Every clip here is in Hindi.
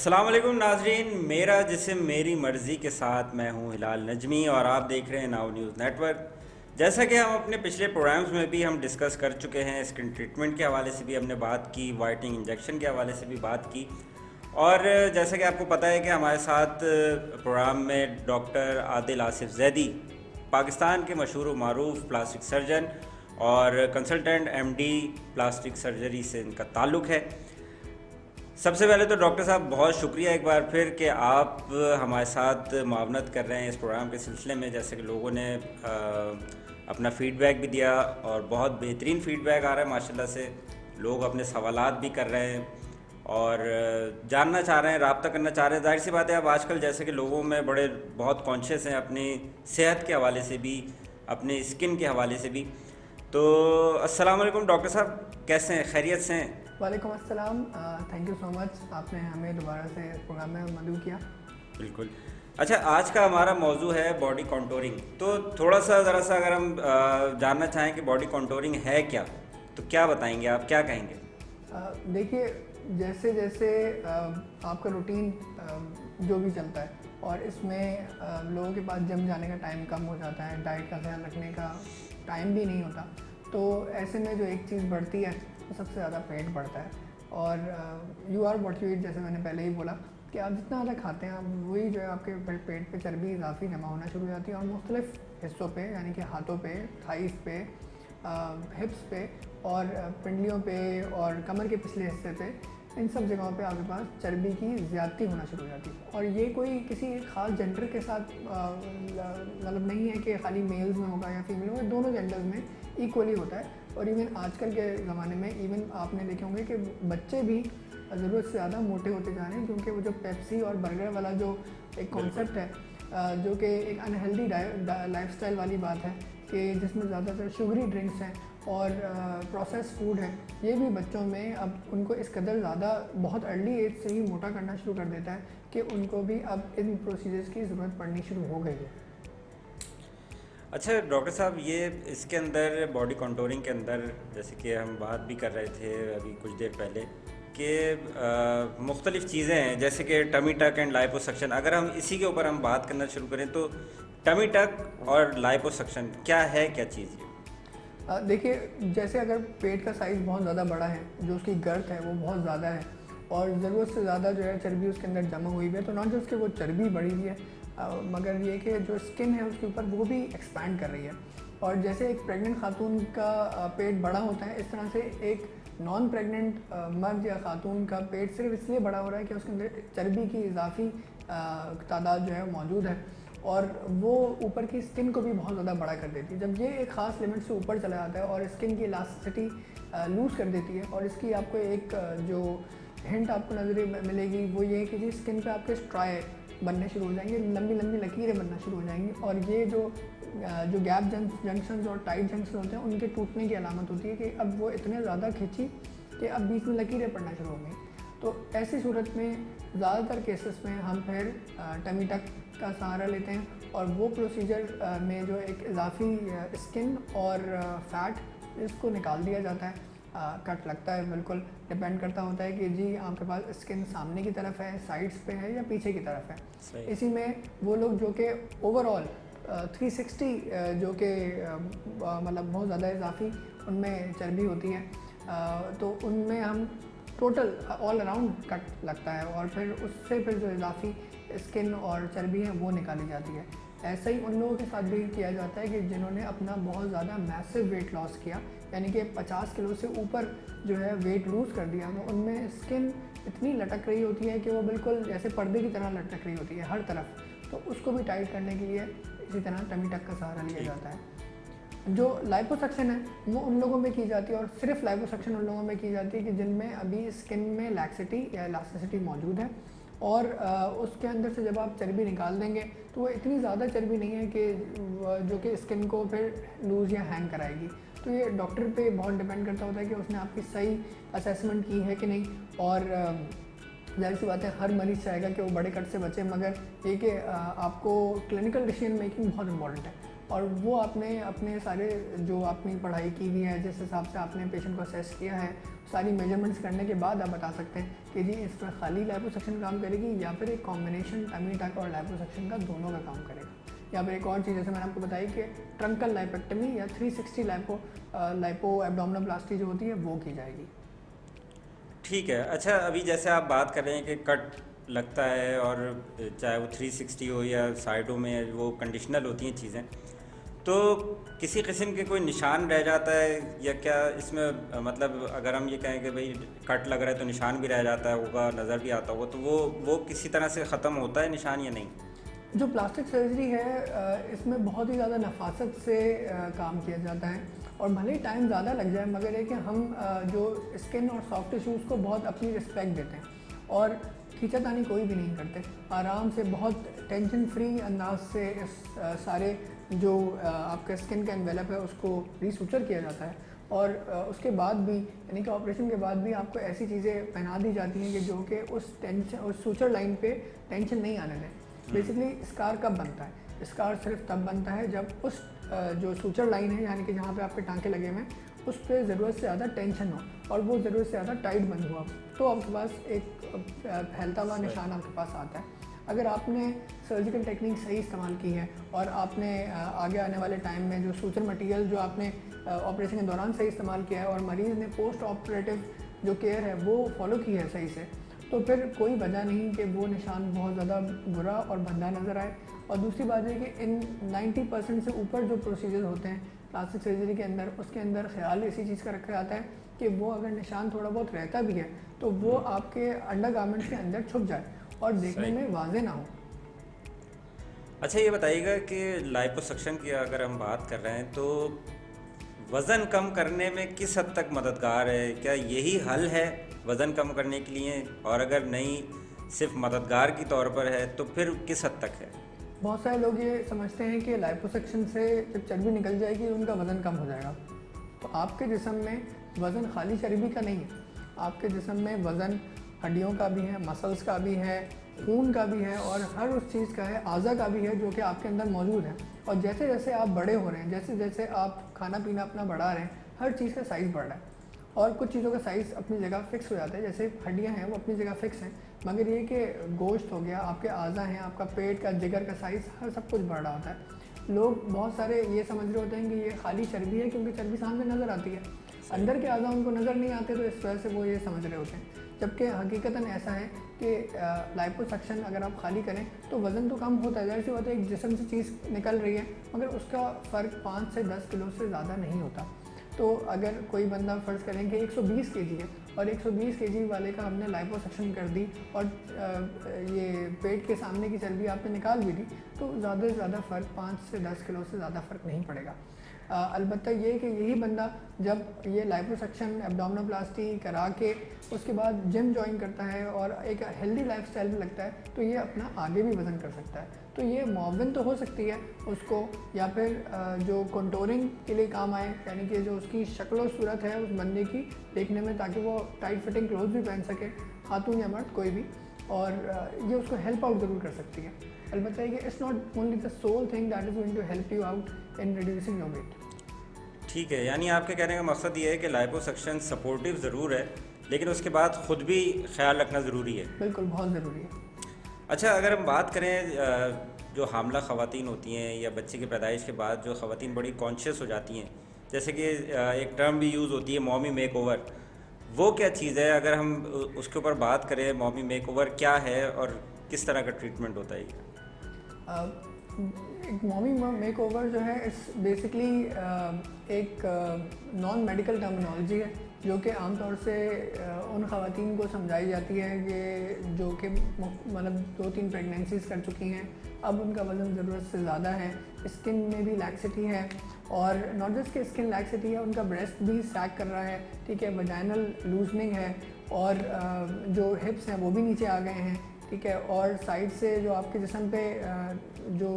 अस्सलाम वालेकुम नाजरीन, मेरा जिस्म मेरी मर्ज़ी के साथ मैं हूं हिलाल नजमी और आप देख रहे हैं नाउ न्यूज़ नेटवर्क। जैसा कि हम अपने पिछले प्रोग्राम्स में भी हम डिस्कस कर चुके हैं, स्किन ट्रीटमेंट के हवाले से भी हमने बात की, वाइटनिंग इंजेक्शन के हवाले से भी बात की। और जैसा कि आपको पता है कि हमारे साथ प्रोग्राम में डॉक्टर आदिल आसिफ जैदी, पाकिस्तान के मशहूर मरूफ प्लास्टिक सर्जन और कंसल्टेंट एमडी प्लास्टिक सर्जरी से इनका ताल्लुक़ है। सबसे पहले तो डॉक्टर साहब बहुत शुक्रिया एक बार फिर कि आप हमारे साथ मुआवनत कर रहे हैं इस प्रोग्राम के सिलसिले में। जैसे कि लोगों ने अपना फ़ीडबैक भी दिया और बहुत बेहतरीन फ़ीडबैक आ रहा है माशाल्लाह से। लोग अपने सवालात भी कर रहे हैं और जानना चाह रहे हैं, रब्ता करना चाह रहे हैं। जाहिर सी बात है, अब आजकल जैसे कि लोगों में बड़े बहुत कॉन्शियस हैं अपनी सेहत के हवाले से भी, अपने स्किन के हवाले से भी। तो अस्सलाम वालेकुम डॉक्टर साहब, कैसे हैं, खैरियत से हैं? वालेकुम अस्सलाम। थैंक यू सो मच, आपने हमें दोबारा से प्रोग्राम में मदऊ किया। बिल्कुल। अच्छा, आज का हमारा मौजू है बॉडी कॉन्टोरिंग। तो थोड़ा सा ज़रा सा अगर हम जानना चाहें कि बॉडी कॉन्टोरिंग है क्या, तो क्या बताएंगे आप, क्या कहेंगे? देखिए, जैसे जैसे आपका रूटीन जो भी चलता है और इसमें लोगों के पास जिम जाने का टाइम कम हो जाता है, डाइट का ख्याल रखने का टाइम भी नहीं होता, तो ऐसे में जो एक चीज़ बढ़ती है तो सबसे ज़्यादा पेट बढ़ता है। और you are what you eat, जैसे मैंने पहले ही बोला कि आप जितना ज़्यादा खाते हैं आप वही जो है आपके पेट पे चर्बी इजाफी जमा होना शुरू हो जाती है और मुख्तलिफ हिस्सों पे, यानी कि हाथों पे, थाइस पे, हिप्स पे और पिंडलियों पे और कमर के पिछले हिस्से पे, इन सब जगहों पे आपके पास चर्बी की ज़्यादती होना शुरू हो जाती है। और ये कोई किसी ख़ास जेंडर के साथ मतलब नहीं है कि खाली मेल्स में होगा या फीमेल में, दोनों जेंडर्स में इक्वली होता है। और इवन आजकल के ज़माने में इवन आपने देखे होंगे कि बच्चे भी ज़रूरत से ज़्यादा मोटे होते जा रहे हैं, क्योंकि वो जो पेप्सी और बर्गर वाला जो एक कॉन्सेप्ट है, जो कि एक अनहेल्दी लाइफस्टाइल वाली बात है कि जिसमें ज़्यादातर शुगरी ड्रिंक्स हैं और प्रोसेस फूड है, ये भी बच्चों में अब उनको इस कदर ज़्यादा बहुत अर्ली एज से ही मोटा करना शुरू कर देता है कि उनको भी अब इन प्रोसीजर्स की ज़रूरत पड़नी शुरू हो गई है। अच्छा डॉक्टर साहब, ये इसके अंदर बॉडी कॉन्टोरिंग के अंदर जैसे कि हम बात भी कर रहे थे अभी कुछ देर पहले कि मुख्तलिफ़ चीज़ें हैं, जैसे कि टमी टक एंड लाइपोसक्शन। अगर हम इसी के ऊपर हम बात करना शुरू करें तो टमी टक और लाइपोसक्शन क्या है, क्या चीज़ है? देखिए, जैसे अगर पेट का साइज़ बहुत ज़्यादा बड़ा है, जो उसकी गर्थ है वो बहुत ज़्यादा है और ज़रूरत से ज़्यादा जो है चर्बी उसके अंदर जमा हुई है, तो नॉट जस्ट कि वो चर्बी बढ़ी हुई है, मगर ये कि जो स्किन है उसके ऊपर वो भी एक्सपैंड कर रही है। और जैसे एक प्रेग्नेंट खातून का पेट बड़ा होता है, इस तरह से एक नॉन प्रेग्नेंट मर्द या खातून का पेट सिर्फ इसलिए बड़ा हो रहा है कि उसके अंदर चर्बी की इजाफी तादाद जो है मौजूद है और वो ऊपर की स्किन को भी बहुत ज़्यादा बड़ा कर देती है। जब ये एक ख़ास लिमिट से ऊपर चला जाता है और स्किन की इलास्टिसिटी लूज़ कर देती है, और इसकी आपको एक जो हिंट आपको नज़र मिलेगी वो ये है कि जी स्किन पे आपके स्ट्राई बनने शुरू हो जाएंगे, लंबी लंबी लकीरें बनना शुरू हो जाएंगी, और ये जो गैप जंक्शन और टाइट जंक्शन होते हैं उनके टूटने की अलामत होती है कि अब वो इतने ज़्यादा खिंची कि अब बीच में लकीरें पड़ना शुरू हो गई। तो ऐसी सूरत में ज़्यादातर केसेस में हम फिर टमी टक का सहारा लेते हैं और वो प्रोसीजर में जो एक इजाफी स्किन और फैट इसको निकाल दिया जाता है। कट लगता है, बिल्कुल डिपेंड करता होता है कि जी आपके पास स्किन सामने की तरफ है, साइड्स पे है या पीछे की तरफ है। इसी में वो लोग जो कि ओवरऑल 360 जो कि मतलब बहुत ज़्यादा इजाफी उनमें चर्बी होती है, तो उनमें हम टोटल ऑल अराउंड कट लगता है और फिर उससे फिर जो इजाफी स्किन और चर्बी है वो निकाली जाती है। ऐसा ही उन लोगों के साथ भी किया जाता है कि जिन्होंने अपना बहुत ज़्यादा मैसिव वेट लॉस किया, यानी कि 50 किलो से ऊपर जो है वेट लूज़ कर दिया, तो उनमें स्किन इतनी लटक रही होती है कि वो बिल्कुल जैसे पर्दे की तरह लटक रही होती है हर तरफ, तो उसको भी टाइट करने के लिए इसी तरह टमी टक का सहारा लिया जाता है। जो लाइपोसक्शन है वो उन लोगों में की जाती है और सिर्फ लाइपोसक्शन उन लोगों में की जाती है कि जिनमें अभी स्किन में लैक्सिटी या इलास्टिसिटी मौजूद है, और उसके अंदर से जब आप चर्बी निकाल देंगे तो वो इतनी ज़्यादा चर्बी नहीं है कि जो कि स्किन को फिर लूज़ या हैंग कराएगी। तो ये डॉक्टर पे बहुत डिपेंड करता होता है कि उसने आपकी सही असेसमेंट की है कि नहीं। और ज़ाहिर सी बात है हर मरीज़ चाहेगा कि वो बड़े कट से बचे, मगर ये कि आपको क्लिनिकल डिसीजन मेकिंग बहुत इंपॉर्टेंट है। और वो आपने अपने सारे जो आपने पढ़ाई की हुई है, जिस हिसाब से आपने पेशेंट को असेस किया है, सारी मेजरमेंट्स करने के बाद आप बता सकते हैं कि जी इस पर खाली लाइपोसक्शन काम करेगी या फिर एक कॉम्बिनेशन टमी टक और लाइपोसक्शन का दोनों का काम करेगा। या फिर एक और चीज़ जैसे मैंने आपको बताई कि ट्रंकल लाइपेक्टमी या 360 लाइपो एब्डोमिनोप्लास्टी जो होती है वो की जाएगी। ठीक है। अच्छा, अभी जैसे आप बात कर रहे हैं कि कट लगता है और चाहे वो 360 हो या साइडों में वो कंडीशनल होती हैं चीज़ें, तो किसी किस्म के कोई निशान रह जाता है या क्या इसमें मतलब अगर हम ये कहें कि भाई कट लग रहा है तो निशान भी रह जाता है होगा, नज़र भी आता होगा, तो वो किसी तरह से ख़त्म होता है निशान या नहीं? जो प्लास्टिक सर्जरी है इसमें बहुत ही ज़्यादा नफासत से काम किया जाता है और भले ही टाइम ज़्यादा लग जाए, मगर है कि हम जो स्किन और सॉफ्ट टिश्यूज़ को बहुत अपनी रिस्पेक्ट देते हैं और खींचातानी कोई भी नहीं करते। आराम से बहुत टेंशन फ्री अंदाज से इस सारे जो आपका स्किन का एनवेलप है उसको रीसूचर किया जाता है और उसके बाद भी यानी कि ऑपरेशन के बाद भी आपको ऐसी चीज़ें पहना दी जाती हैं कि जो कि उस सूचर लाइन पे टेंशन नहीं आने दें। बेसिकली स्कार कब बनता है? स्कार सिर्फ तब बनता है जब उस जो सूचर लाइन है यानी कि जहाँ पे आपके टांके लगे हुए हैं उस पर ज़रूरत से ज़्यादा टेंशन हो और वो ज़रूरत से ज़्यादा टाइट बंद हुआ तो आपके पास एक फैलता हुआ निशान आपके पास आता है। अगर आपने सर्जिकल टेक्निक सही इस्तेमाल की है और आपने आगे आने वाले टाइम में जो सूचर मटेरियल जो आपने ऑपरेशन के दौरान सही इस्तेमाल किया है और मरीज़ ने पोस्ट ऑपरेटिव जो केयर है वो फॉलो की है सही से, तो फिर कोई वजह नहीं कि वो निशान बहुत ज़्यादा बुरा और भद्दा नज़र आए। और दूसरी बात है कि इन 90% से ऊपर जो प्रोसीजर होते हैं प्लास्टिक सर्जरी के अंदर, उसके अंदर ख्याल इसी चीज़ का रखा जाता है कि वो अगर निशान थोड़ा बहुत रहता भी है तो वो आपके अंडरगारमेंट्स के अंदर छुप जाए और देखने में वाजे ना हो। अच्छा, ये बताइएगा कि लाइपोसक्शन की अगर हम बात कर रहे हैं तो वज़न कम करने में किस हद तक मददगार है? क्या यही हल है वज़न कम करने के लिए? और अगर नहीं सिर्फ मददगार की तौर पर है तो फिर किस हद तक है? बहुत सारे लोग ये समझते हैं कि लाइपोसक्शन से जब चर्बी निकल जाएगी उनका वज़न कम हो जाएगा। तो आपके जिस्म में वज़न खाली चर्बी का नहीं है, आपके जिस्म में वज़न हड्डियों का भी है, मसल्स का भी है, खून का भी है और हर उस चीज़ का है, आज़ा का भी है जो कि आपके अंदर मौजूद है। और जैसे जैसे आप बड़े हो रहे हैं, जैसे जैसे आप खाना पीना अपना बढ़ा रहे हैं, हर चीज़ का साइज़ बढ़ रहा है और कुछ चीज़ों का साइज़ अपनी जगह फिक्स हो जाता है। जैसे हड्डियाँ हैं वो अपनी जगह फिक्स हैं, मगर ये कि गोश्त हो गया, आपके आज़ा हैं, आपका पेट का, जिगर का साइज़, हर सब कुछ बढ़ रहा होता है। लोग बहुत सारे ये समझ रहे होते हैं कि ये खाली चर्बी है क्योंकि चर्बी सामने नज़र आती है, अंदर के आज़ा उनको नज़र नहीं आते, तो इस वजह से वो ये समझ रहे होते हैं। जबकि हकीकतन ऐसा है कि लाइपोसक्शन अगर आप खाली करें तो वज़न तो कम होता है, जैसे होता है एक जिस्म से चीज़ निकल रही है, मगर उसका फ़र्क 5 से 10 किलो से ज़्यादा नहीं होता। तो अगर कोई बंदा फ़र्ज़ करें कि 120 केजी है और 120 केजी वाले का हमने लाइपोसक्शन कर दी और ये पेट के सामने की चर्बी आपने निकाल भी दी, तो ज़्यादा से ज़्यादा फ़र्क 5 से 10 किलो से ज़्यादा फ़र्क नहीं पड़ेगा। अलबत्ता ये कि यही बंदा जब ये लाइपोसक्शन एब्डोमिनोप्लास्टी करा के उसके बाद जिम ज्वाइन करता है और एक हेल्दी लाइफस्टाइल में लगता है तो ये अपना आगे भी वज़न कर सकता है। तो ये मुआविन तो हो सकती है उसको, या फिर जो कंटूरिंग के लिए काम आए, यानी कि जो उसकी शक्ल और सूरत है उस बंदे की देखने में, ताकि वो टाइट फिटिंग क्लोथ भी पहन सके, खातून या मर्द कोई भी, और ये उसको हेल्प आउट ज़रूर कर सकती है। अलबत्ता है कि it's not only the sole thing that is going to help you out in reducing your weight. ठीक है, यानी आपके कहने का मकसद ये है कि लाइपोसक्शन सपोर्टिव ज़रूर है लेकिन उसके बाद ख़ुद भी ख्याल रखना ज़रूरी है। बिल्कुल, बहुत ज़रूरी है। अच्छा, अगर हम बात करें जो हामला ख़वातीन होती हैं या बच्चे की पैदाइश के बाद जो ख़वातीन बड़ी कॉन्शियस हो जाती हैं, जैसे कि एक टर्म भी यूज़ होती है मॉमी मेकओवर, वो क्या चीज़ है? अगर हम उसके ऊपर बात करें, मॉमी मेकओवर क्या है और किस तरह का ट्रीटमेंट होता है? एक मॉमी मेकओवर जो है इट्स बेसिकली एक नॉन मेडिकल टर्मिनोलॉजी है जो कि आमतौर से उन ख़वातीन को समझाई जाती है कि जो कि मतलब 2-3 प्रेगनेंसीज़ कर चुकी हैं, अब उनका वज़न ज़रूरत से ज़्यादा है, स्किन में भी लैक्सिटी है और नॉट जस्ट कि स्किन लैक्सिटी है, उनका ब्रेस्ट भी सैग कर रहा है, ठीक है, वजाइनल लूजनिंग है और जो हिप्स हैं वो भी नीचे आ गए हैं, ठीक है, और साइड से जो आपके जिस्म पे जो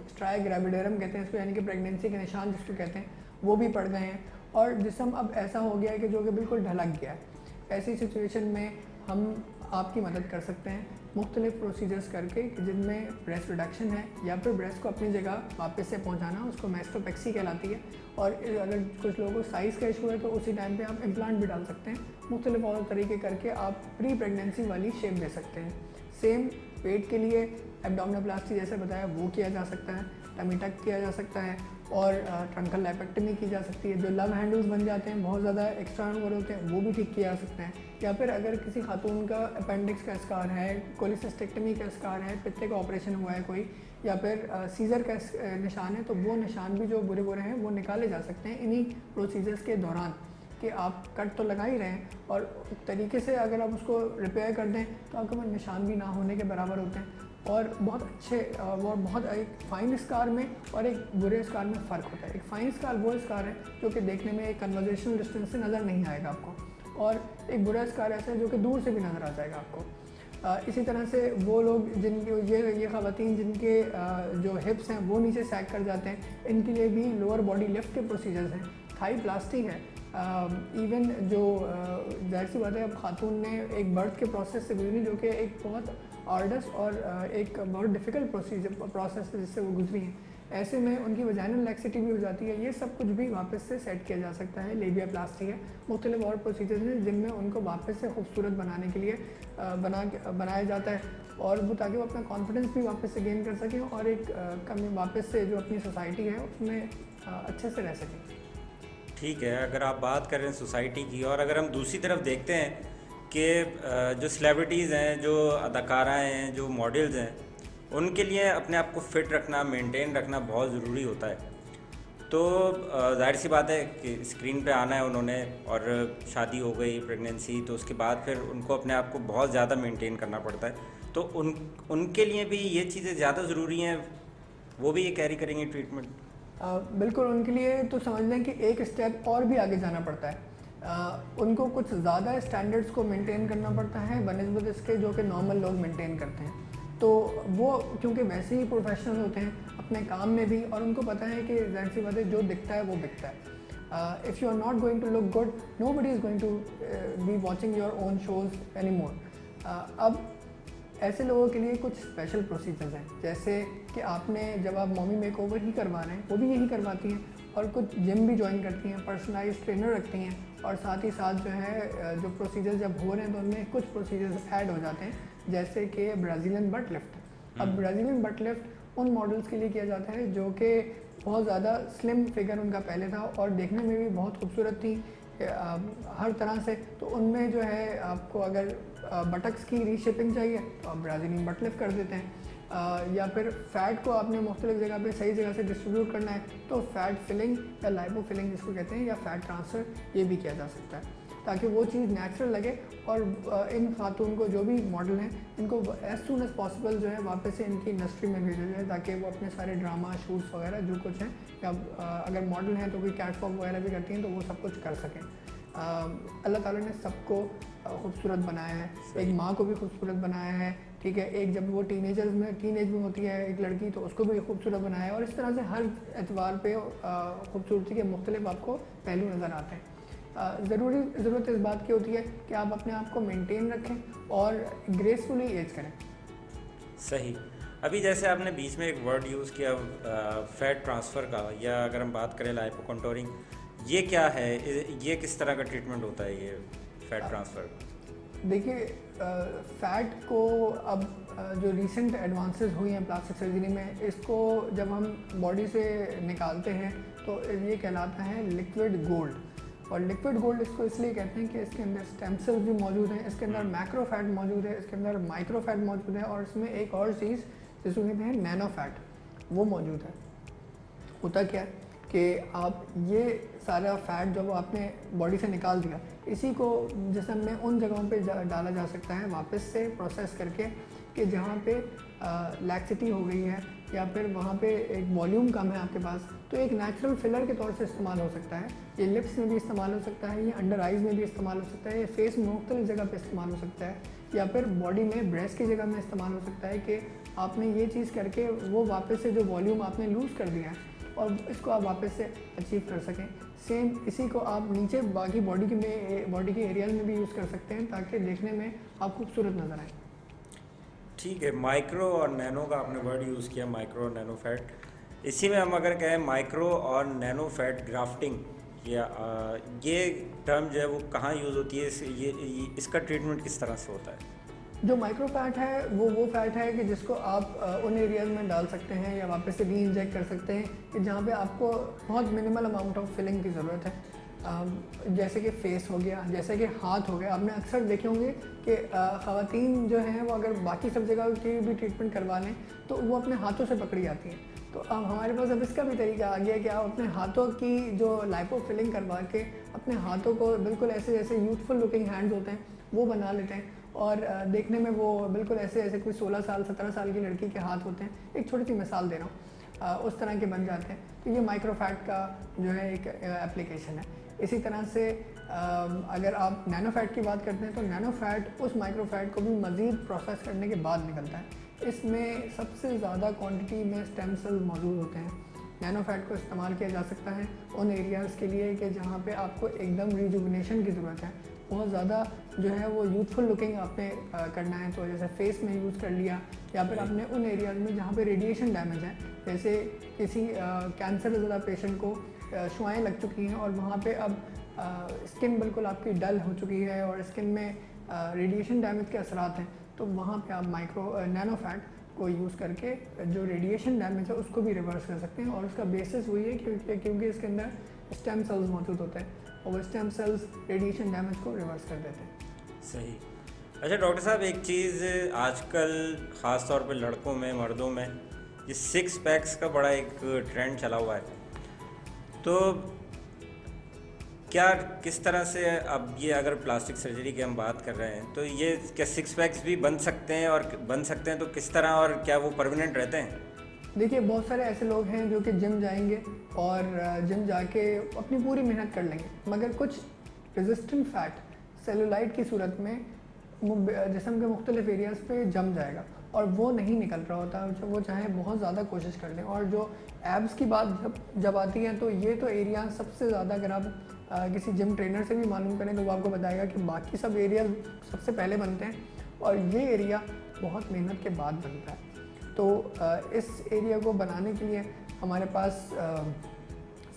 स्ट्राई ग्रेविडेरम कहते हैं इसको, यानी कि प्रेगनेंसी के निशान जिसको कहते हैं, वो भी पड़ गए हैं और जिस्म अब ऐसा हो गया है कि जो कि बिल्कुल ढलक गया है। ऐसी सिचुएशन में हम आपकी मदद कर सकते हैं मुख्तलिफ प्रोसीजर्स करके कि जिनमें ब्रेस्ट रिडक्शन है या फिर ब्रेस्ट को अपनी जगह वापस से पहुंचाना, उसको मैस्टोपेक्सी कहलाती है। और अगर कुछ लोगों को साइज़ का इशू है तो उसी टाइम पे आप इम्प्लांट भी डाल सकते हैं। मुख्तलिफ और तरीके करके आप प्री प्रेगनेंसी वाली शेप दे सकते हैं। सेम पेट के लिए एब्डोमिनोप्लास्टी जैसे बताया वो किया जा सकता है, टमी टक किया जा सकता है और ट्रंकल लाइपेक्टमी की जा सकती है। जो लव हैंडल्स बन जाते हैं, बहुत ज़्यादा एक्स्ट्रा ओवर होते हैं, वो भी ठीक किया जा सकते हैं। या फिर अगर किसी खातून का अपेंडिक्स का स्कार है, कोलिसिस्टेक्टमी का स्कार है, पित्ते का ऑपरेशन हुआ है कोई, या फिर सीज़र का निशान है, तो वो निशान भी जो बुरे बुरे हैं वो निकाले जा सकते हैं इन्हीं प्रोसीजर्स के दौरान। कि आप कट तो लगा ही रहे हैं और तरीके से अगर आप उसको रिपेयर कर दें तो आपके पास निशान भी ना होने के बराबर होते हैं। और बहुत अच्छे वो बहुत एक फ़ाइन स्कार में और एक बुरे स्कार में फ़र्क होता है। एक फ़ाइन स्कार वो स्कार है जो कि देखने में एक कन्वर्जेशनल डिस्टेंस से नज़र नहीं आएगा आपको, और एक बुरा स्कार ऐसा है जो कि दूर से भी नज़र आ जाएगा आपको। इसी तरह से वो लोग जिनके ये ख़वातीन जिनके जो हिप्स हैं वो नीचे सैग कर जाते हैं, इनके लिए भी लोअर बॉडी लिफ्ट के प्रोसीजर्स हैं। थाई प्लास्टी है। इवन जो जाहिर सी बात है, अब खातून ने एक बर्थ के प्रोसेस से गुजरी जो कि एक बहुत आर्डस और एक बहुत डिफ़िकल्ट प्रोसेस है जिससे वो गुजरी हैं। ऐसे में उनकी वजाइनल लैक्सिटी भी हो जाती है। ये सब कुछ भी वापस से सेट किया जा सकता है। लेबिया प्लास्टी है, मुख्तलिफ और प्रोसीजर्स हैं जिनमें उनको वापस से खूबसूरत बनाने के लिए बनाया जाता है, और वो ताकि वो अपना कॉन्फिडेंस भी वापस से गेन कर सकें और एक कमी वापस से जो अपनी सोसाइटी है उसमें अच्छे से रह सकें। ठीक है, अगर आप बात कर रहे हैं सोसाइटी की, और अगर हम दूसरी तरफ देखते हैं कि जो सेलिब्रिटीज़ हैं, जो अदाकाराएँ हैं, जो मॉडल्स हैं, उनके लिए अपने आप को फ़िट रखना, मेंटेन रखना बहुत ज़रूरी होता है। तो जाहिर सी बात है कि स्क्रीन पे आना है उन्होंने, और शादी हो गई, प्रेगनेंसी, तो उसके बाद फिर उनको अपने आप को बहुत ज़्यादा मेंटेन करना पड़ता है। तो उनके लिए भी ये चीज़ें ज़्यादा ज़रूरी हैं, वो भी ये कैरी करेंगे ट्रीटमेंट? बिल्कुल, उनके लिए तो समझ लें कि एक स्टेप और भी आगे जाना पड़ता है। उनको कुछ ज़्यादा स्टैंडर्ड्स को मेंटेन करना पड़ता है बनिस्बत इसके जो कि नॉर्मल लोग मेंटेन करते हैं। तो वो क्योंकि वैसे ही प्रोफेशनल होते हैं अपने काम में भी, और उनको पता है कि जाहिर सी बात है जो दिखता है वो बिकता है। If you are not going to look good, nobody is going to be watching your own shows any more. अब ऐसे लोगों के लिए कुछ स्पेशल प्रोसीजर्स हैं, जैसे कि आपने जब आप मॉमी मेकओवर ही करवा रहे हैं, वो भी यही करवाती हैं, और कुछ जिम भी ज्वाइन करती हैं, पर्सनलाइज्ड ट्रेनर रखती हैं, और साथ ही साथ जो है जो प्रोसीजर्स जब हो रहे हैं तो उनमें कुछ प्रोसीजर्स ऐड हो जाते हैं, जैसे कि ब्राज़ीलियन बट लिफ्ट। अब ब्राज़ीलियन बट लिफ्ट उन मॉडल्स के लिए किया जाता है जो कि बहुत ज़्यादा स्लिम फिगर उनका पहले था और देखने में भी बहुत खूबसूरत थी हर तरह से। तो उनमें जो है आपको अगर बटक्स की रीशेपिंग चाहिए तो आप ब्राज़ीलियन बट लिफ्ट कर देते हैं, या फिर फ़ैट को आपने मुख्तलिफ जगह पे सही जगह से डिस्ट्रीब्यूट करना है तो फ़ैट फिलिंग या लाइपो फिलिंग जिसको कहते हैं, या फ़ैट ट्रांसफ़र, ये भी किया जा सकता है ताकि वो चीज़ नेचुरल लगे। और इन खातून को जो भी मॉडल हैं इनको एज सून एज़ पॉसिबल जो है वापस से इनकी इंडस्ट्री में भेजा जाए ताकि वो अपने सारे ड्रामा शूट्स वगैरह जो कुछ हैं, या अगर मॉडल हैं तो कोई कैटवॉक वगैरह भी करती हैं तो वो सब कुछ कर सकें। अल्लाह ताला ने सबको खूबसूरत बनाया है, एक माँ को भी खूबसूरत बनाया है, ठीक है, एक जब वो टीनेज में होती है एक लड़की तो उसको भी खूबसूरत बनाया है, और इस तरह से हर एतबार पे खूबसूरती के मुख्तलिफ आपको पहलू नज़र आते हैं। ज़रूरत इस बात की होती है कि आप अपने आप को मेंटेन रखें और ग्रेसफुली एज करें। सही। अभी जैसे आपने बीच में एक वर्ड यूज़ किया फैट ट्रांसफ़र का, या अगर हम बात करें लाइपो कंटूरिंग, ये क्या है, ये किस तरह का ट्रीटमेंट होता है ये फैट ट्रांसफ़र? देखिए, फ़ैट को अब जो रिसेंट एडवांसेस हुई हैं प्लास्टिक सर्जरी में, इसको जब हम बॉडी से निकालते हैं तो ये कहलाता है लिक्विड गोल्ड। और लिक्विड गोल्ड इसको इसलिए कहते हैं कि इसके अंदर स्टेम सेल्स भी मौजूद हैं, इसके अंदर मैक्रो फैट मौजूद है, इसके अंदर माइक्रो फैट मौजूद है, और इसमें एक और चीज़ जिसको कहते हैं नैनो फैट, वो मौजूद है। होता क्या है कि आप ये सारा फैट जब आपने बॉडी से निकाल दिया, इसी को जिस्म में उन जगहों पे डाला जा सकता है वापस से प्रोसेस करके कि जहाँ पे लैक्सिटी हो गई है या फिर वहाँ पे एक वॉल्यूम कम है आपके पास, तो एक नेचुरल फिलर के तौर से इस्तेमाल हो सकता है। ये लिप्स में भी इस्तेमाल हो सकता है, ये अंडर आइज़ में भी इस्तेमाल हो सकता है, ये फेस में मुख्तलिफ जगह पे इस्तेमाल हो सकता है, या फिर बॉडी में ब्रेस्ट की जगह में इस्तेमाल हो सकता है कि आपने ये चीज़ करके वो वापस से जो वॉल्यूम आपने लूज़ कर दिया है और इसको आप वापस से अचीव कर सकें। सेम इसी को आप नीचे बाकी बॉडी के एरियाज में भी यूज़ कर सकते हैं ताकि देखने में आप खूबसूरत नज़र आए। ठीक है, माइक्रो और नैनो का आपने वर्ड यूज़ किया, माइक्रो और नैनो फैट। इसी में हम अगर कहें माइक्रो और नैनो फैट ग्राफ्टिंग, या ये टर्म जो है वो कहाँ यूज़ होती है, इसका ट्रीटमेंट किस तरह से होता है? जो माइक्रो फैट है वो फैट है कि जिसको आप उन एरियाज में डाल सकते हैं या वापस से री इंजेक्ट कर सकते हैं कि जहाँ पे आपको बहुत मिनिमल अमाउंट ऑफ फिलिंग की ज़रूरत है। जैसे कि फेस हो गया, जैसे कि हाथ हो गया। आपने अक्सर देखे होंगे कि ख़वातीन जो हैं वो अगर बाकी सब जगह की भी ट्रीटमेंट करवा लें तो वो अपने हाथों से पकड़ी जाती हैं। तो अब हमारे पास अब इसका भी तरीका आ गया कि आप अपने हाथों की जो लाइपो फिलिंग करवा के अपने हाथों को बिल्कुल ऐसे जैसे यूथफुल लुकिंग हैंड्स होते हैं वो बना लेते हैं, और देखने में वो बिल्कुल ऐसे कोई 16 साल 17 साल की लड़की के हाथ होते हैं। एक छोटी सी मिसाल दे रहा हूँ, उस तरह के बन जाते हैं। तो ये माइक्रोफैट का जो है एक एप्लीकेशन है। इसी तरह से अगर आप नैनोफैट की बात करते हैं तो नैनोफैट उस माइक्रोफैट को भी मज़ीद प्रोसेस करने के बाद निकलता है। इसमें सबसे ज़्यादा क्वांटिटी में स्टेम सेल मौजूद होते हैं। नैनोफैट को इस्तेमाल किया जा सकता है उन एरियाज़ के लिए कि जहाँ पे आपको एकदम रिजुविनेशन की ज़रूरत है, बहुत ज़्यादा जो है वो यूथफुल लुकिंग आपने करना है। तो जैसे फेस में यूज़ कर लिया, या फिर आपने उन एरियाज़ में जहाँ पे रेडिएशन डैमेज है, जैसे किसी कैंसर ज़्यादा पेशेंट को शुआएँ लग चुकी हैं और वहाँ पे अब स्किन बिल्कुल आपकी डल हो चुकी है और स्किन में रेडिएशन डैमेज के असरात हैं, तो वहाँ पे आप नैनोफैट को यूज़ करके जो रेडिएशन डैमेज है उसको भी रिवर्स कर सकते हैं। और उसका बेसिस वही है क्योंकि इसके अंदर स्टेम सेल्स मौजूद होते हैं और वो स्टेम सेल्स रेडिएशन डैमेज को रिवर्स कर देते हैं। सही। अच्छा डॉक्टर साहब, एक चीज़ आजकल ख़ास तौर पे लड़कों में, मर्दों में ये 6 पैक्स का बड़ा एक ट्रेंड चला हुआ है, तो क्या किस तरह से अब ये अगर प्लास्टिक सर्जरी की हम बात कर रहे हैं तो ये क्या 6 पैक्स भी बन सकते हैं, और बन सकते हैं तो किस तरह, और क्या वो परमानेंट रहते हैं? देखिए, बहुत सारे ऐसे लोग हैं जो कि जिम जाएंगे और जिम जाके अपनी पूरी मेहनत कर लेंगे, मगर कुछ रेजिस्टेंट फैट सेलुलाइट की सूरत में जिस्म के मुख्तलिफ एरियाज़ पे जम जाएगा और वो नहीं निकल रहा होता, वो चाहे बहुत ज़्यादा कोशिश कर लें। और जो एब्स की बात जब आती है तो ये तो एरिया सबसे ज़्यादा, अगर आप किसी जिम ट्रेनर से भी मालूम करें तो वो आपको बताएगा कि बाकी सब एरिया सबसे पहले बनते हैं और ये एरिया बहुत मेहनत के बाद बनता है। तो इस एरिया को बनाने के लिए हमारे पास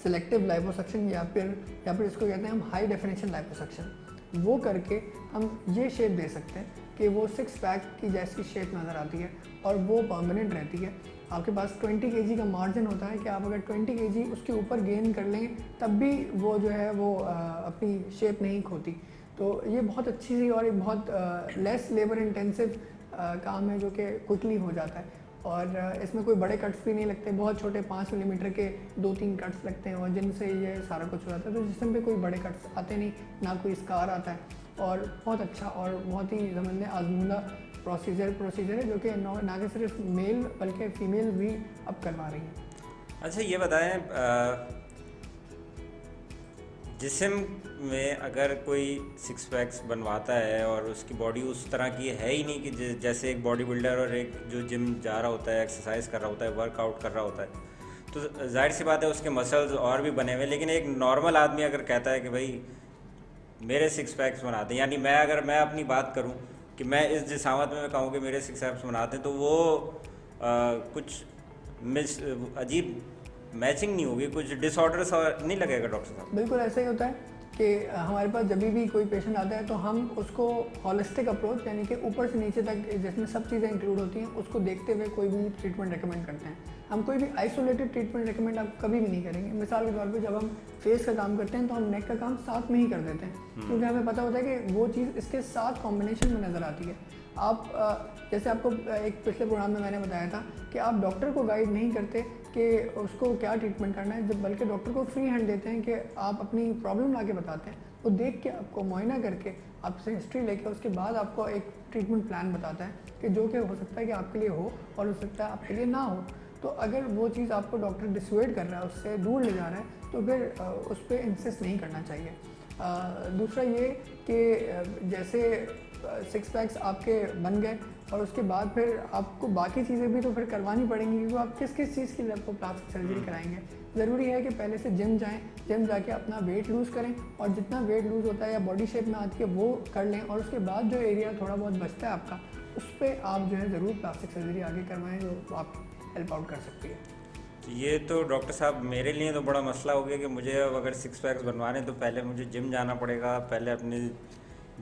सिलेक्टिव लाइपोसक्शन या फिर इसको कहते हैं हम हाई डेफिनेशन लाइपोसक्शन, वो करके हम ये शेप दे सकते हैं कि वो 6 पैक की जैसी शेप नज़र आती है और वो परमानेंट रहती है। आपके पास 20 kg का मार्जिन होता है कि आप अगर 20 kg उसके ऊपर गेन कर लें तब भी वो जो है वो अपनी शेप नहीं खोती। तो ये बहुत अच्छी सी और एक बहुत लेस लेबर इंटेंसिव काम है जो कि क्विकली हो जाता है और इसमें कोई बड़े कट्स भी नहीं लगते। बहुत छोटे 5 मिलीमीटर के 2-3 कट्स लगते हैं और जिनसे ये सारा कुछ हो जाता है। तो जिसम पे कोई बड़े कट्स आते नहीं, ना कोई स्कार आता है और बहुत अच्छा और बहुत ही समझ लें आजमूदा प्रोसीजर है जो कि ना कि सिर्फ मेल बल्कि फ़ीमेल भी अब करवा रही हैं। अच्छा ये बताएं, जिस्म में अगर कोई 6 पैक्स बनवाता है और उसकी बॉडी उस तरह की है ही नहीं कि जैसे एक बॉडी बिल्डर और एक जो जिम जा रहा होता है, एक्सरसाइज कर रहा होता है, वर्कआउट कर रहा होता है, तो जाहिर सी बात है उसके मसल्स और भी बने हुए। लेकिन एक नॉर्मल आदमी अगर कहता है कि भाई मेरे 6 पैक्स बना दें, यानी मैं अपनी बात करूं कि मैं इस जिसामत में कहूँ कि मेरे 6 पैक्स बना दें, तो वो कुछ अजीब मैचिंग नहीं होगी, कुछ डिसऑर्डर सा नहीं लगेगा डॉक्टर साहब? बिल्कुल ऐसा ही होता है कि हमारे पास जब भी कोई पेशेंट आता है तो हम उसको हॉलिस्टिक अप्रोच यानी कि ऊपर से नीचे तक जिसमें सब चीज़ें इंक्लूड होती हैं उसको देखते हुए कोई भी ट्रीटमेंट रेकमेंड करते हैं। हम कोई भी आइसोलेटेड ट्रीटमेंट रेकमेंड आप कभी भी नहीं करेंगे। मिसाल के तौर पे जब हम फेस का काम करते हैं तो हम नेक का काम साथ में ही कर देते हैं क्योंकि हमें पता होता है कि वो चीज़ इसके साथ कॉम्बिनेशन में नज़र आती है। आप जैसे आपको एक पिछले प्रोग्राम में मैंने बताया था कि आप डॉक्टर को गाइड नहीं करते कि उसको क्या ट्रीटमेंट करना है, जब बल्कि डॉक्टर को फ्री हैंड देते हैं कि आप अपनी प्रॉब्लम ला के बताते हैं, वो देख के आपको मुआयना करके आपसे हिस्ट्री लेके उसके बाद आपको एक ट्रीटमेंट प्लान बताता है कि जो कि हो सकता है कि आपके लिए हो और हो सकता है आपके लिए ना हो। तो अगर वो चीज़ आपको डॉक्टर डिसुएड कर रहा है, उससे दूर ले जा रहा है, तो फिर उस पर इंसिस्ट नहीं करना चाहिए। दूसरा ये कि जैसे सिक्स पैक्स आपके बन गए और उसके बाद फिर आपको बाकी चीज़ें भी तो फिर करवानी पड़ेंगी, क्योंकि आप किस किस चीज़ के लिए आपको प्लास्टिक सर्जरी कराएंगे। ज़रूरी है कि पहले से जिम जाएं, जिम जाके अपना वेट लूज़ करें और जितना वेट लूज़ होता है या बॉडी शेप में आती है वो कर लें, और उसके बाद जो एरिया थोड़ा बहुत बचता है आपका, उस पर आप जो है ज़रूर प्लास्टिक सर्जरी आगे करवाएं, जो आपको हेल्प आउट कर सकती है। तो ये तो डॉक्टर साहब मेरे लिए तो बड़ा मसला हो गया कि मुझे अब अगर सिक्स पैक्स बनवाने तो पहले मुझे जिम जाना पड़ेगा, पहले अपने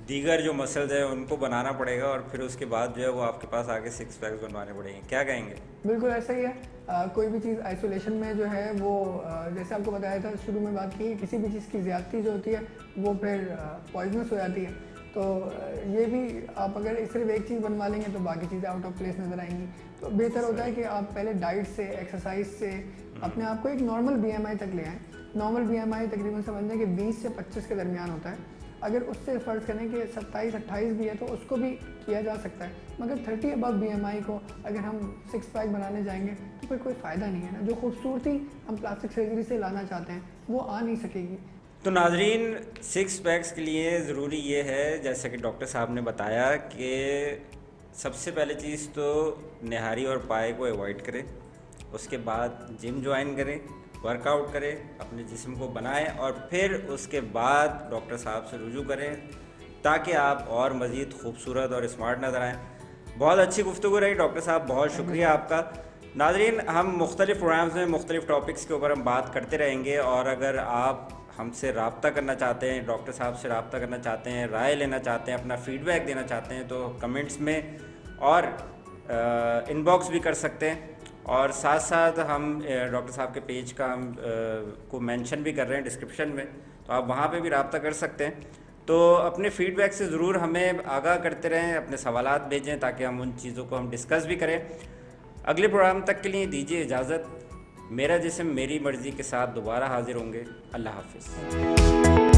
दीगर जो मसल्स है उनको बनाना पड़ेगा और फिर उसके बाद जो है वो आपके पास आके सिक्स पैक्स बनवाने पड़ेंगे। क्या कहेंगे? बिल्कुल ऐसा ही है। कोई भी चीज़ आइसोलेशन में जो है वो जैसे आपको बताया था शुरू में बात की, किसी भी चीज़ की ज़्यादती जो होती है वो फिर पॉइजनस हो जाती है। तो ये भी आप अगर सिर्फ एक चीज़ बनवा लेंगे तो बाकी चीज़ें आउट ऑफ प्लेस नज़र आएंगी। तो बेहतर होता है कि आप पहले डाइट से, एक्सरसाइज से अपने आप को एक नॉर्मल BMI तक ले आएँ। नॉर्मल BMI तकरीबन समझने कि 20 से 25 के दरमियान होता है। अगर उससे फ़र्ज़ करें कि 27-28 भी है तो उसको भी किया जा सकता है, मगर 30 अबव BMI को अगर हम सिक्स पैक बनाने जाएंगे तो फिर कोई फ़ायदा नहीं है ना। जो खूबसूरती हम प्लास्टिक सर्जरी से लाना चाहते हैं वो आ नहीं सकेगी। तो नाजरीन, सिक्स पैक्स के लिए ज़रूरी ये है, जैसा कि डॉक्टर साहब ने बताया, कि सबसे पहले चीज़ तो निहारी और पाए को अवॉइड करें, उसके बाद जिम ज्वाइन करें, वर्कआउट करें, अपने जिस्म को बनाएं और फिर उसके बाद डॉक्टर साहब से रुजू करें ताकि आप और मज़ीद खूबसूरत और स्मार्ट नज़र आएँ। बहुत अच्छी गुफ्तगू रही डॉक्टर साहब, बहुत शुक्रिया आपका। नाजरीन, हम मुख्तलिफ़ प्रोग्राम्स में मुख्तलिफ़ टॉपिक्स के ऊपर हम बात करते रहेंगे और अगर आप हमसे रब्ता करना चाहते हैं, डॉक्टर साहब से रब्ता करना चाहते हैं, राय लेना चाहते हैं, अपना फ़ीडबैक देना चाहते हैं तो कमेंट्स में और इनबॉक्स भी कर सकते हैं। और साथ साथ हम डॉक्टर साहब के पेज का हम को मेंशन भी कर रहे हैं डिस्क्रिप्शन में, तो आप वहाँ पे भी रब्ता कर सकते हैं। तो अपने फ़ीडबैक से ज़रूर हमें आगाह करते रहें, अपने सवालात भेजें ताकि हम उन चीज़ों को हम डिस्कस भी करें। अगले प्रोग्राम तक के लिए दीजिए इजाज़त। मेरा जिस्म मेरी मर्ज़ी के साथ दोबारा हाजिर होंगे। अल्लाह हाफ़िज़।